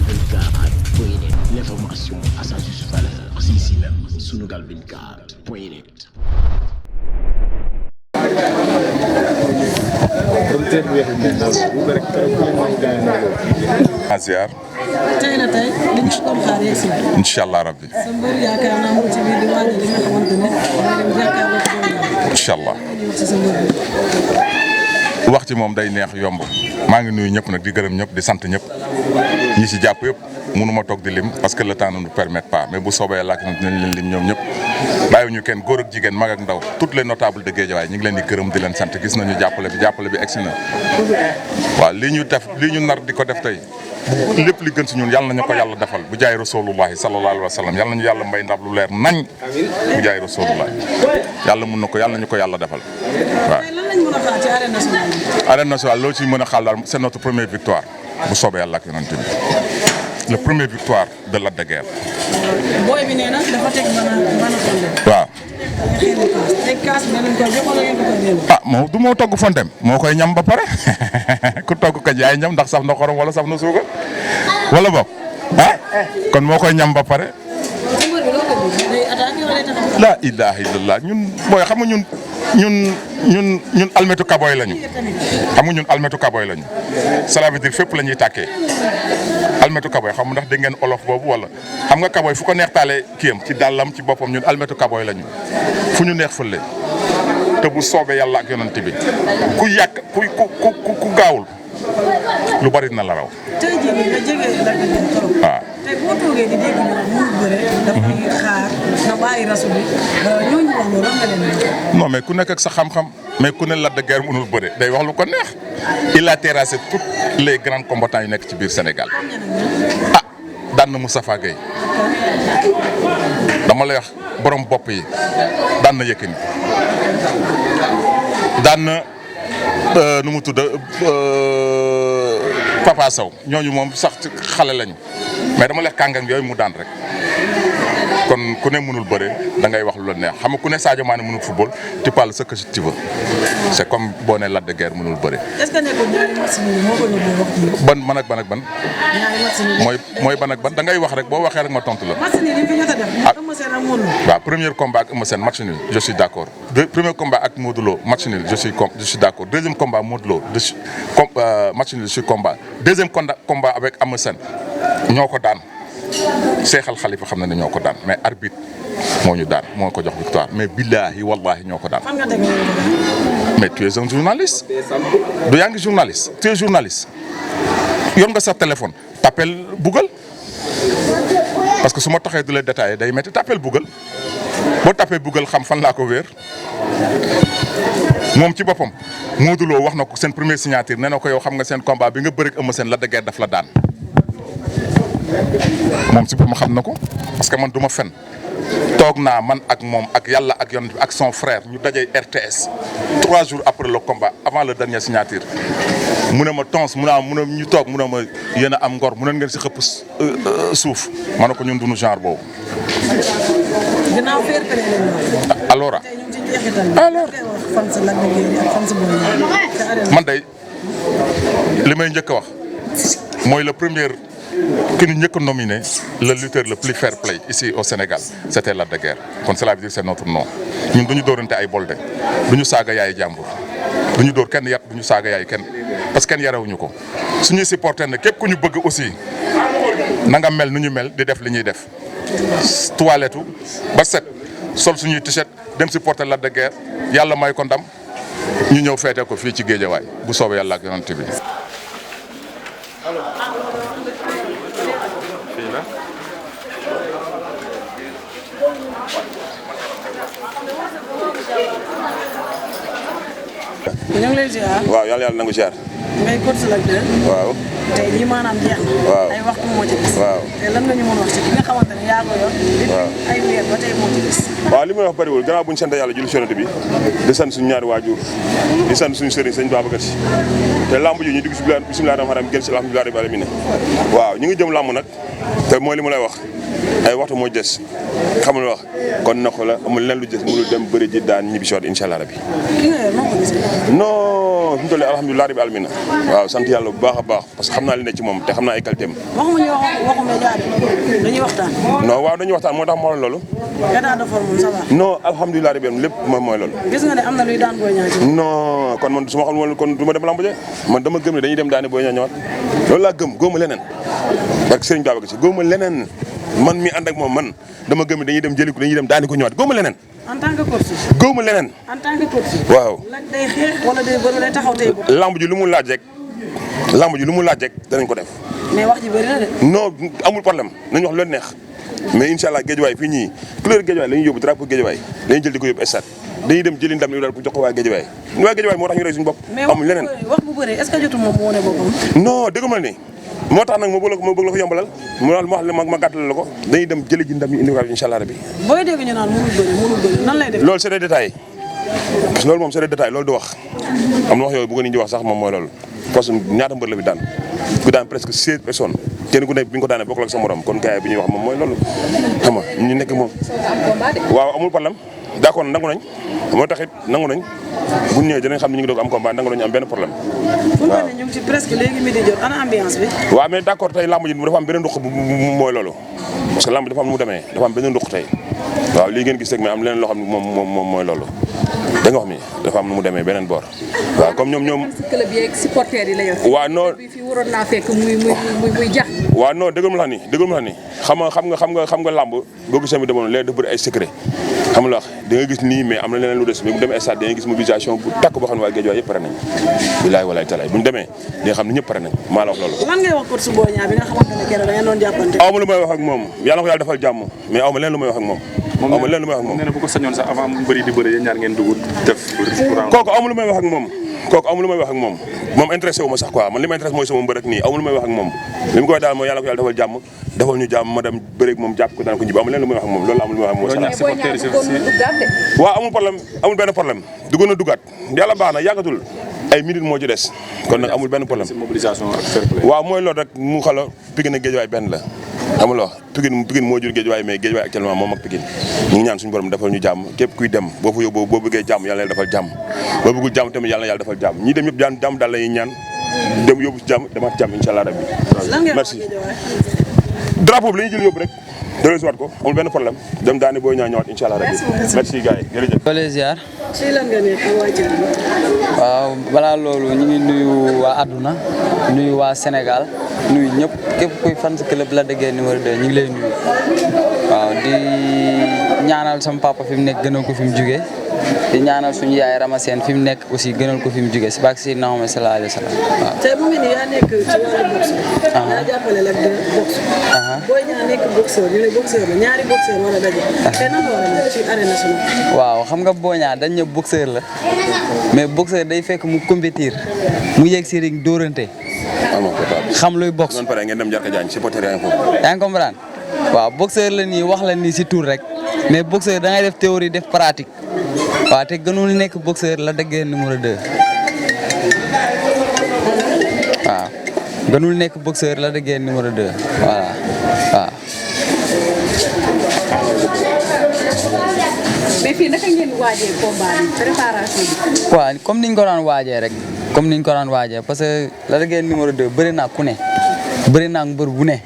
Sunugal24.net, l'information à sa juste valeur, c'est ici même, Sunugal24.net. ziar tey la tey li ñu doon xaar yegg si incha allah rabbi sa mbër yaakaar naa mu ci biir di waaj li nga xamante ne mooy dem jàkkaarloo incha allah ci sa mbër wax ci moom day neex yomb maa ngi nuyu ñëpp nag di gërëm ñëpp di sant ñëpp ñi ci jàpp yëpp mënuma toog di lim parce que le temps ne nous permet pas mais bu soobee yàlla dinañ leen lim ñoom ñëpp bàyyiwuñu kenn góor ak jigéen mag ak ndaw toutes les notables de Guédiawaye ñu ngi leen di gërëm di leen sant gis nañu jàppale bi egsi na waaw li ñu nar di ko def tey lépp li gën si ñun yàlla nañu ko yàlla defal bu jaay rasulullahi sallallahu alayhi wa sallam yàlla nañu yàlla mbay ndab lu leer nañ bu jaay rasulullahi yàlla mun na ko yàlla nañu ko yàlla defal waaw. lan lañ mën a xaar ci arène nationale bi. arène nationale loo ci mën a xaar daal c'est notre première victoire bu soobee yàlla ak yonent bi le premier victoire de Lac de Guiers. booy bi nee na dafa teg mën a waaw. moom du moo togg fontem moo koy ñam ba pare ku togg ko yaay ñam ndax saf na xorom wala saf na suukar wala boog kon moo koy ñam ba pare. la ilaha illallah ñun booy xam nga ñun almetu kaboy lañu xam nga ñun almetu kaboy lañu cela veut dire fépp la ñuy tàkkee almetu kaboy xam nga ndax dégg ngeen olof boobu wala xam nga kaboy fu ko neex taale kiyam ci dàllam ci boppam ñun almetu kaboy lañu fu ñu neex fële te bu soobee yàlla ak yonent bi ku yàq ku gaawul lu bari na la raw. tey jii nga jege Lac de Guiers trop. waaw tey boo toogee di dégg ñu mu bëre. dafay xaar nga bàyyi rasu bi ñooñu wax loolu nga leen non mais ku nekk ak sa xam-xam mais ku ne Lac de Guiers mënul bëre day wax lu ko neex il a terrassé tous les grands combattants yu nekk ci biir Sénégal daan na Moustapha Gueye dama lay wax borom bopp yi daan na Yékini daan na nu mu tudd Papa Sow ñooñu moom sax xale lañu mais dama lay wax kàngam yooyu mu daan rek kon ku ne mënul bëre da ngay wax lu la neex xam nga ku ne Sadio Mané mënul football tu parles ce que tu veux c'est comme boo nee Lac de Guiers mënul bëre. est-ce que nekkul ñaari match yi moo ko yóbbee wax ji. ban man ak ban. ñaari match yi mooy ban ak ban da ngay wax rek boo waxee rek ma tontu la. match yi fi jot a def. Eumeu Sène ak Modou Lo. waaw premier combat ak Eumeu Sène match nul je suis d'accord premier combat ak Modou Lo match nul je suis d'accord deuxième combat Modou Lo match nul je suis combat deuxième combat avec Eumeu Sène ñoo ko daan. Seexal Xalifa xam na ne ñoo ko daan mais arbitre moo ñu daan moo ko jox victoire mais billahi wallahi ñoo ko daan. mais tu es un journaliste. du yaa ngi journaliste tu es journaliste. yor nga sa téléphone t'appelles Google parce que su ma taxee di la détaillé day métti t'appelles Google boo tapé Google xam fan laa ko wéer moom ci boppam Modou Lo wax na ko seen première signature nee na ko yow xam nga seen combat bi nga bëri ak Eumeu Sène Lac de Guiers daf la daan. moom si boppam xam na ko parce que man du ma fen toog naa man ak moom ak yàlla ak yonent bi ak son frère ñu dajee RTS 3 jours après le combat avant le dernier signature mu ne ma tons mu ne ñu toog mu ne ma yéen a am ngor mu ne ngeen si xëpp suuf ma ne ko ñun duñu genre boobu. ginnaaw fair play alors man day li may njëkk a wax mooy le premier. ki ñu njëkk a nominé le lutteur le plus fair play ici au Sénégal c'était Lac de Guiers kon cela veut dire c'est notre nom ñun du ñu dóorante ay bolde du ñu saaga yaay jàmbur du ñu dóor kenn yat du ñu saaga yaay kenn parce que kenn yarewuñu ko suñuy supporter ne képp ku ñu bëgg aussi na nga mel nu ñu mel di def li ñuy def toilette ba set sol suñuy t-shirt dem supporter Lac de Guiers yàlla may ko ndam ñu ñëw feete ko fii ci Guédiawaye bu soobee yàlla ak yonent bi. ñu ngi lay ziar. waaw yàlla nangu ziar. ngay course Lac de Guiers. waaw. tey jii maanaam jeex na. waaw ay waxtu moo ci des. waaw te lan nga ñu mën a wax ci ki nga xamante ne yaa ko yor. waaw ay weer ba tey moo ci des. waaw li may wax bëriwul gannaaw bu ñu sant yàlla julli ci Yonent bi di sant suñu ñaari waajur di sant suñu sëriñ sëñ Babacar Si te lamb ji ñu dugg si bismillah rahmaan rahim génn si alhamdulilah rabbil alamin waaw ñu ngi jëm lamb nag te mooy li ma lay wax ay waxtu moo des xamul wax kon na ko la amul len lu des mënul dem bëri ji daan ñibbi si waat incha allah rabbi. ki nga yor noo ko gisee. non fi mu toll nii alhamdulilah rabbi alamin waaw sant yàlla bu baax a baax parce que xam naa li ne ci moom te xam naa ay qualité am. waxu média bi dañuy waxtaan. non waaw dañuy waxtaan moo tax moo loolu. état de forme ça va. non alhamdulilah rabbi lépp moom mooy loolu. gis nga ne am na luy daan Boy Niang. non kon man su ma xamul woon kon du ma dem lamb ja man dama gëm ne dañuy dem daani Boy Niang ñëwaat loolu laa gëm góoma leneen parce que Serigne Babacar Sy góoma leneen man mi ànd ak moom man dama gëm ne dañuy dem jëli ko dañuy dem daani ko ñëwaat góoma leneen. en tant que coach. góoma leneen. en tant que coach. waaw. nag day xeex wala day bëri day taxaw tey. lamb ji lu mu laaj rek danañ ko def. mais wax ji bëri na de. non amul problème nañu wax lu leen neex mais incha allah géejawaay fii ñii couleur géejawaay la ñuy yóbbu drapeau géejawaay dañuy jël di ko yóbbu stade dañuy dem jëli ndam li daal pour jox ko waa géejawaay moo tax ñu rey suñu bopp. amul leneen mais wax bu bëree est-ce que jotul moom mu wane boppam. non dëgg ma ni moo tax nag ma bëgg la ko yombalal ma gàttal la ko dañuy dem jëli ji ndam yi indi ko incha allah rabbi. booy dégg ñu naan mënul bëri nan lay def. loolu c'est des détails parce que loolu moom c'est des détails loolu du wax am na wax yooyu bu ko nit ñi wax sax moom mooy loolu parce que ñaata mbër la bi daan ku daan presque 16 personnes kenn ku nekk bi nga ko daanee bokkul ak sa morom kon gars yi bi ñuy wax moom mooy loolu xam nga ñu nekk moom. waaw amul problème d'accord nangu nañ moo taxit nangu nañ bu ñu ñëwee dinañ xam ne ñu ngi doog am combat nangu nañu am benn problème. waaw ñu ngi ci presque léegi midi jot ana ambiance bi. waaw mais d'accord tey lamb ji dafa am beneen ndox bu mooy loolu parce que lamb dafa am nu mu demee dafa am beneen ndox tey waaw lii ngeen gis rek mais am leneen loo xam ne moom mooy loolu da nga wax mi dafa am nu mu demee beneen boor waaw comme ñoom. club yeeg supporters yi la yor. waaw non bi fi waroon naa fekk muy jax. waaw non dëgg ma la ni xam nga lamb boo gisee mi demoon léegi dafa bëri ay secret xam nga da nga gis nii mais am na leneen lu des mais bu demee stade da nga gis mobilisation bu takk boo xam ne waa Guédiawaye yëpp pare nañ bilaay walaay talaay bu ñu demee di nga xam ne ñëpp pare nañ maa la wax loolu. lan ngay wax coach su Boy Niang bi nga xamante ne keroog da ngeen doon jàppante. aw ma lu may wax ak moom yàlla ko yàlla defal jàmm mais aw ma leen lu may wax ak moom. aw ma leen lu may wax ak moom nee na bu ko sañoon sax avant mu bëri di bëri yéen ñaar ngeen dugg def. kooku aw ma lu may wax ak moom kooku amul lu may wax ak moom moom intéressé wu ma sax quoi man li ma intéressé mooy sama mbër rek nii amul lu may wax ak moom li mu koy daal mooy yàlla ko yàlla defal jàmm defal ñu jàmm ma dem bëreeg moom jàpp ko daan ko ñibbi amul leen lu may wax ak moom loolu amul lu may wax ak moom waaw amul problème amul benn problème duggoon na duggaat yàlla baax na yàggatul ay minutes moo ci des kon nag amul benn problème mobilisation ak fair play. waaw mooy loolu rek mu xala Pikine ak Guédiawaye benn la amul wax Pikine moo jur Guédiawaye mais Guédiawaye actuellement moom ak Pikine ñu ngi ñaan suñu borom defal ñu jàmm képp kuy dem boo fa yóbbu boo bëggee jàmm yàlla na defal jàmm boo bëggul jàmm tamit yàlla na yàlla defal jàmm ñi dem yëpp jàmm daal la ñuy ñaan dem yóbbu si jàmm demaat jàmm incha allah rabbi merci drapeau bi la ñuy jël yóbbu rek delloo si waat ko amul benn problème dem daani booy ñaa ñëwaat incha allah rabbi merci gars yi jërëjëf. wala ziar. ci lan nga nekk waa Thiel. waaw balaa loolu ñu ngi nuyu waa àdduna nuyu waa Sénégal nuyu ñëpp képp kuy fan si club Lac de Guiers numéro 2 ñu ngi lay nuyu waaw di ñaanal sama papa fi mu nekk gënal ko fi mu jugee di ñaanal suñu yaay Rama Sène fi mu nekk aussi gënal ko fi mu jugee si bàq si Naomi sallallahu alayhi wa sallam waaw. tey mu ngi nii yaa nekk ci wàllu boxe. yaa jàppale Lac de boxe. Boy Niang nekk boxeur ñu ne boxeur la ñaari boxeur war a daje. tey nan la war a nekk ci arène nationale. waaw xam nga Boy Niang dañ ne boxeur la mais boxeur day fekk mu compétir mu yegg si ring dóorante xam luy boxe. noonu pare ngeen dem Jarka Diagne supporter yaa ngi foofu. yaa ngi comprendre waaw boxeur la nii wax la nii si tour rek mais boxeur da ngay def théorie def pratique waaw te gënul nekk boxeur Lac de Guiers numéro 2 waaw gënul nekk boxeur Lac de Guiers numéro 2 voilà waaw. mais fii naka ngeen waajee combat bi préparation bi. waaw comme niñ ko daan waajee rek comme niñ ko daan waajee parce que Lac de Guiers numéro 2 bëri naa ku ne bëri naa mbër bu ne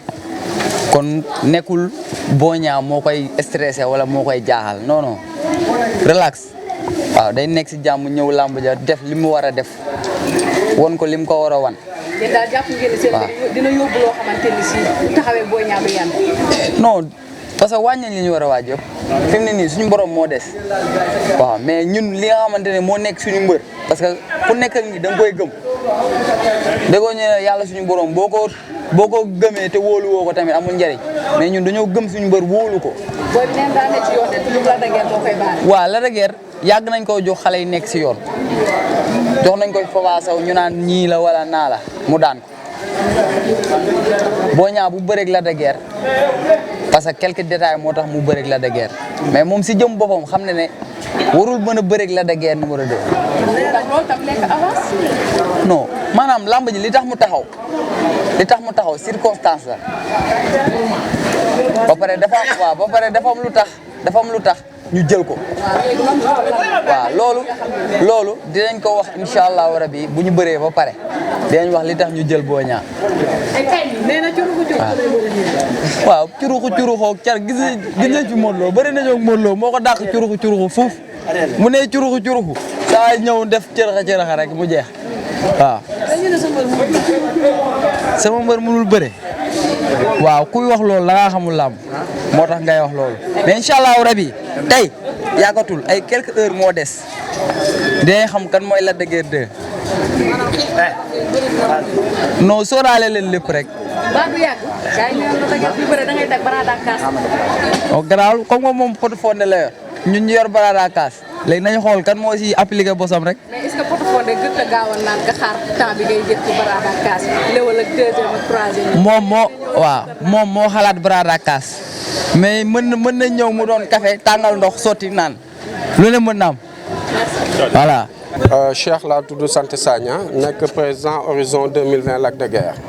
kon nekkul Boy Niang moo koy stressé wala moo koy jaaxal non non relax waaw day nekk si jàmm ñëw làmb ja def li mu war a def won ko li mu ko war a wan. yéen daal jàpp ngeen ne seen dina yóbbu loo xamante ni si bu taxawee Boy Niang du yànd. non parce que wàññi li ñu war a waaj yëpp fi mu ne nii suñu borom moo des waaw mais ñun li nga xamante ne moo nekk suñu mbër parce que ku nekk ak ni da nga koy gëm déggoo ñu ne yàlla suñu borom boo ko gëmee te wóolu woo ko tamit amul njariñ mais ñun dañoo gëm suñu mbër wóolu ko. booy bi neen daa ne ci yoon de lu Lac de Guiers boo koy baal. waaw Lac de Guiers yàgg nañ koo jox xale yi nekk si yoon jox nañ koy Papa Sow ñu naan ñii la wala naa la mu daan ko Boy Niang bu bëreeg Lac de Guiers parce que quelques détails moo tax mu bëreeg Lac de Guiers mais moom si jëm boppam xam ne warul mën a bëreeg Lac de Guiers numéro 2. loolu tam nekk avance. non maanaam lamb ji li tax mu taxaw circonstance la ba pare dafa am lu tax ñu jël ko waaw loolu dinañ ko wax incha allahu rabi bu ñu bëree ba pare dinañ wax li tax ñu jël Boy Niang waaw curuxu car gis nañ fi Modou Lo bëri nañoo ak Modou Lo moo ko dàq curuxu fuuf mu ne curuxu saa ñëw def cërëxa rek mu jeex waaw sama mbër mënul bëre waaw kuy wax loolu la nga xamul làmb moo tax ngay wax loolu mais incha allahu rabi tey yàggatul ay quelques heures moo des dinañ xam kan mooy Lac de Guiers 2 non sóoraale leen lépp rek. ba du yàgg gars yi ñëw na bu bëre da ngay teg barada kaas. garaawul comme que moom pot fonde la yor ñun ñu yor barada kaas léegi nañu xool kan moo si appliqué bosam rek. mais est-ce que pot fonde gën a gaaw a naan nga xaar temps bi ngay jël ci barada kaas léwal ak deuxième ak troisième. moom moo xalaat barada kaas mais mën na ñëw mu doon café tàngal ndox sotti naan lu ne mën na am voilà. Cheikh laa tudd sant Sagna nekk président Horizon 2020 Lac de Guiers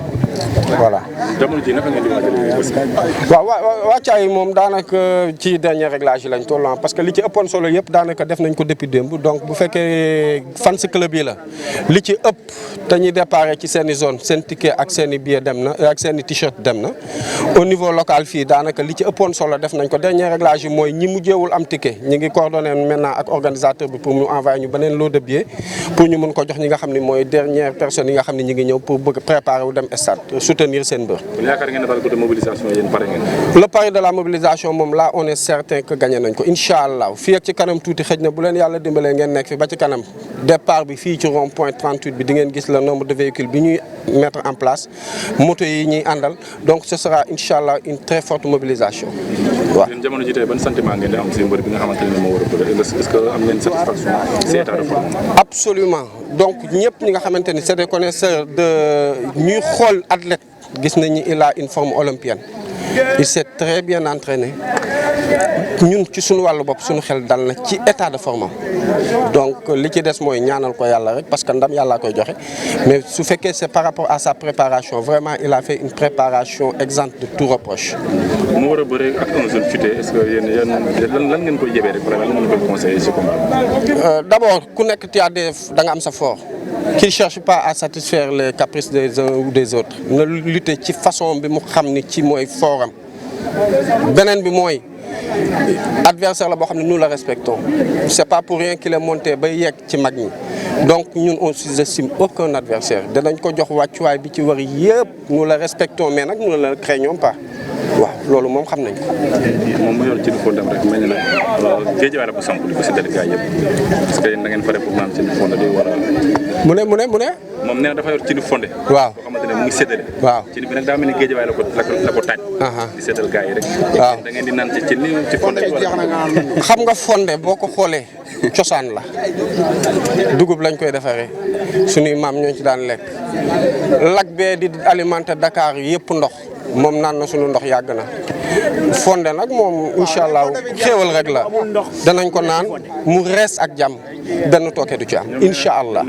voilà. jamono ji naka ngeen di waajal waaw wàccaay moom daanaka ci dernier réglage yi lañ toll parce que li ci ëppoon solo yëpp daanaka def nañ ko depuis démb donc bu fekkee fan si club yi la li ci ëpp te ñuy déparé ci seen i zone seen ticket ak seen i billet dem na ak seen i t-shirt dem na au niveau local fii daanaka li ci ëppoon solo def nañ ko dernier réglage yi mooy ñi mujjeewul am ticket ñi ngi coordonné maintenant ak organisateur bi pour ñu envoyer ñu beneen lot de billets pour ñu mun ko jox ñi nga xam ne mooy dernière personne yi nga xam ne ñi ngi ñëw pour bëgg préparer wu dem stade soutenir seen mbër. yaakaar ngeen ne daal côté mobilisation yéen pare ngeen. le pari de la mobilisation moom là on est certain que gagné nañ ko incha allah fii ak ci kanam tuuti xëj na bu leen yàlla dimbalee ngeen nekk fi ba ci kanam départ bi fii ci rond point 38 bi di ngeen gis le nombre de véhicules bi ñuy mettre en place moto yi ñuy àndal donc ce sera incha allah une très forte mobilisation. waaw yéen jamono ji tey ban sentiment ngeen di am si mbër bi nga xamante ne moo war a bëre est-ce que am ngeen satisfaction si état de forme. absolument donc ñëpp ñi nga xamante ni c'est des connaisseurs de ñuy xool athlète gis nañu il a une forme olympienne il s'est très bien entraîné ñun ci suñu wàllu bopp suñu xel dal na ci état de forme donc li ci des mooy ñaanal ko yàlla rek parce que ndam yàlla koy joxe mais su fekkee c'est par rapport à sa préparation vraiment il a fait une préparation exempte de tout reproche. mu war a bëre ak un jeune futé est-ce que yéen lan ngeen koy yebee rek lan ngeen koy conseiller ci combat. d'abord ku nekk da nga am sa fort. qu'il cherche pas à satisfaire les caprices des uns ou des autres na lutter ci façon bi mu xam ni ci mooy foram beneen bi mooy adversaire la boo xam ne nous le respectons c'est pas pour rien qu'il est monté ba yegg ci mag ñi donc ñun on sous-estime aucun adversaire danañ ko jox wàccuwaay bi ci war yëpp nous le respectons mais nag nous ne le craignons pas waaw loolu moom xam nañ ko. moom mu yor ci fond dem rek mel ni nag géejewaay la ko samp di ko séddale gars yëpp parce que yéen da ngeen pare pour naan ci fond di war a. mu ne. moom nee na dafa yor ci fonde. waaw boo xamante ne mu ngi séddale. waaw ci bi nag daa mel ni géejewaay la ko taaj. di séddal gars yi rek. waaw da ngeen di naan ci fonde bi. xam nga fonde boo ko xoolee cosaan la dugub lañ koy defaree suñuy maam ñoo ci daan lekk lac bee di alimenter Dakar yëpp ndox. moom naan na sunu ndox yàgg na fonde nag moom incha allah xéewal rek la danañ ko naan mu rees ak jàmm benn tooke du ci am incha allah.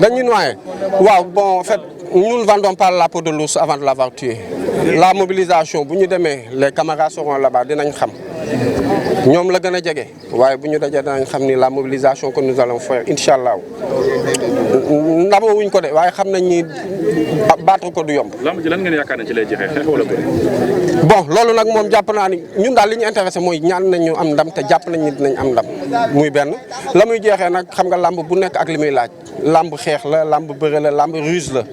dañuy noyé waaw bon en fait nous ne vendons pas la peau de l'ours avant de l'avoir tué la mobilisation bu ñu demee les camarades seront là-bas dinañ xam ñoom la gën a jege waaye bu ñu dajee danañ xam ni la mobilisation que nous allons faire incha allah ndama wuñ ko de waaye xam nañ ni battre ko du yomb. lamb ji lan ngeen yaakaar ne ci lay jeexee xeex wala bëri. bon loolu nag moom jàpp naa ni ñun daal li ñu intéressé mooy ñaan nañ ñu am ndam te jàpp nañ ni dinañ am ndam muy benn la muy jeexee nag xam nga lamb bu nekk ak li muy laaj lamb xeex la lamb bëre la lamb ruse la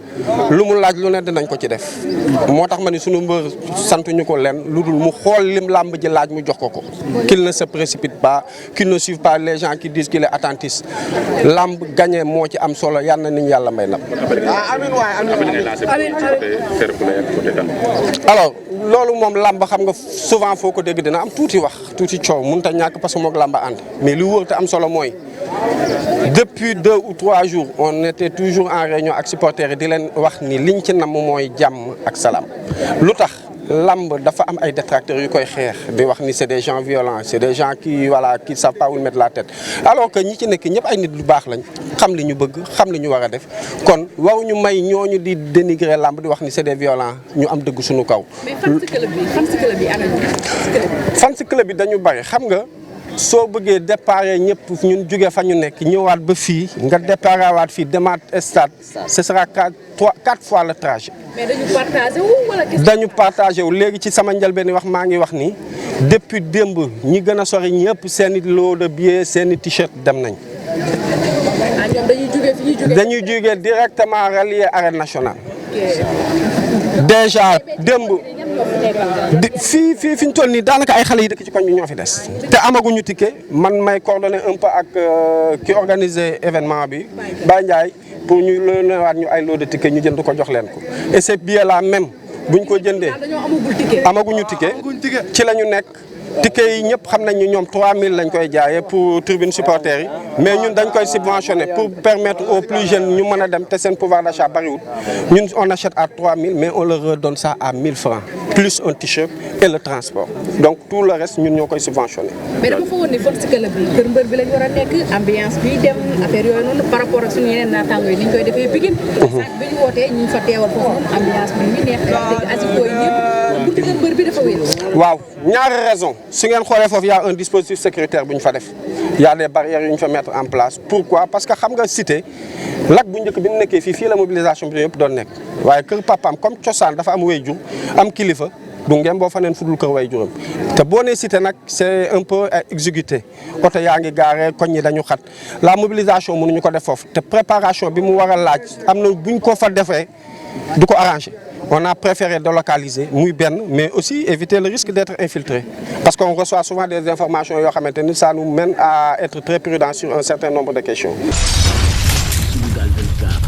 lu mu laaj lu ne dinañ ko ci def moo tax ma ni sunu mbër santuñu ko leen lu dul mu xool lim lamb ji laaj mu jox ko ko qu'il ne se précipite pas qu'il ne suive pas les gens qui disent qu'il est attentiste lamb gagné moo ci am solo yal na niñ yàlla may ndam. alors loolu moom lamb xam nga souvent foo ko dégg dina am tuuti wax tuuti coow mënut a ñàkk parce que moog lamb ànd mais lu wóor te am solo mooy depuis 2 ou 3 jours on était toujours en réunion ak supporters yi di leen wax ni liñ ci namm mooy jàmm ak salaam lu tax lamb dafa am ay détracteurs yu koy xeex di wax ni c'est des gens violents c'est des gens qui voilà qui savent pas où mettre la tête alors que ñi ci nekk ñëpp ay nit lu baax lañ xam li ñu bëgg xam li ñu war a def kon waruñu may ñooñu di dénigrer lamb di wax ni c'est des violents ñu am dëgg suñu kaw. mais fans club bi dañu bari xam nga. soo bëggee déparé ñëpp ñun jóge fa ñu nekk ñëwaat ba fii nga déparé waat fii demaat stade ce sera 4 fois le trajet. mais dañu partagé wu wala dañu partagé wu léegi ci sama njëlbeen wax maa ngi wax ni depuis démb ñi gën a sori ñëpp seen i lot de billets seen i t-shirt dem nañ. ah ñoom dañuy jóge fi ñuy jóge. dañuy jóge directement relié arène nationale. déjà démb. fii fi ñu toll nii daanaka ay xale yi dëkk ci koñ bi ñoo fi des te amaguñu ticket man may coordonné un peu ak ki organisé événement bi Baye Ndiaye pour ñu lewaat ñu ay lot de ticket ñu jënd ko jox leen ko et ces billets là même buñ ko jëndee amaguñu ticket ci la ñu nekk ticket yi ñëpp xam nañ ni ñoom 3000 lañ koy jaayee pour tribune supporters yi mais ñun dañ koy subventionné pour permettre aux plus jeunes ñu mën a dem te seen pouvoir d'achat bariwul ñun on achète à 3000 mais on leur redonne ça à 1000 francs plus un t-shirt et le transport donc tout le reste ñun ñoo koy subventionné. mais dama foog ne fan si club bi kër mbër bi lañ war a nekk ambiance bi dem affaire yooyu noonu par rapport ak suñu yeneen naataango yi ni ñu koy defee Pikine. sànq bi ñu wootee ñu fa teewal foofu noonu ambiance bi ñu neex dégg asiko yi ñëpp buntu kër mbër bi dafa wér. waaw ñaari raison su ngeen xoolee foofu y a un dispositif sécuritaire bu ñu fa def y a des barrières yu ñu fa mettre en place pourquoi parce que xam nga cité lak bu njëkk bi mu nekkee fii la mobilisation bi yëpp doon nekk waaye kër papaam comme cosaan dafa am wayjur am kilifa du ngeen boo fa neen fudul kër wayjuram te boo nee cité nag c'est un peu exécuté oto yaa ngi gaare koñ ñi dañu xat la mobilisation mënuñu ko def foofu te préparation bi mu war a laaj am na buñ ko fa defee du ko arrangé. On a préféré délocaliser muy benn mais aussi éviter le risque d'être infiltré parce qu'on reçoit souvent des informations yoo xamante ni ça nous mène à être très prudents sur un certain nombre de questions. Sunugal 24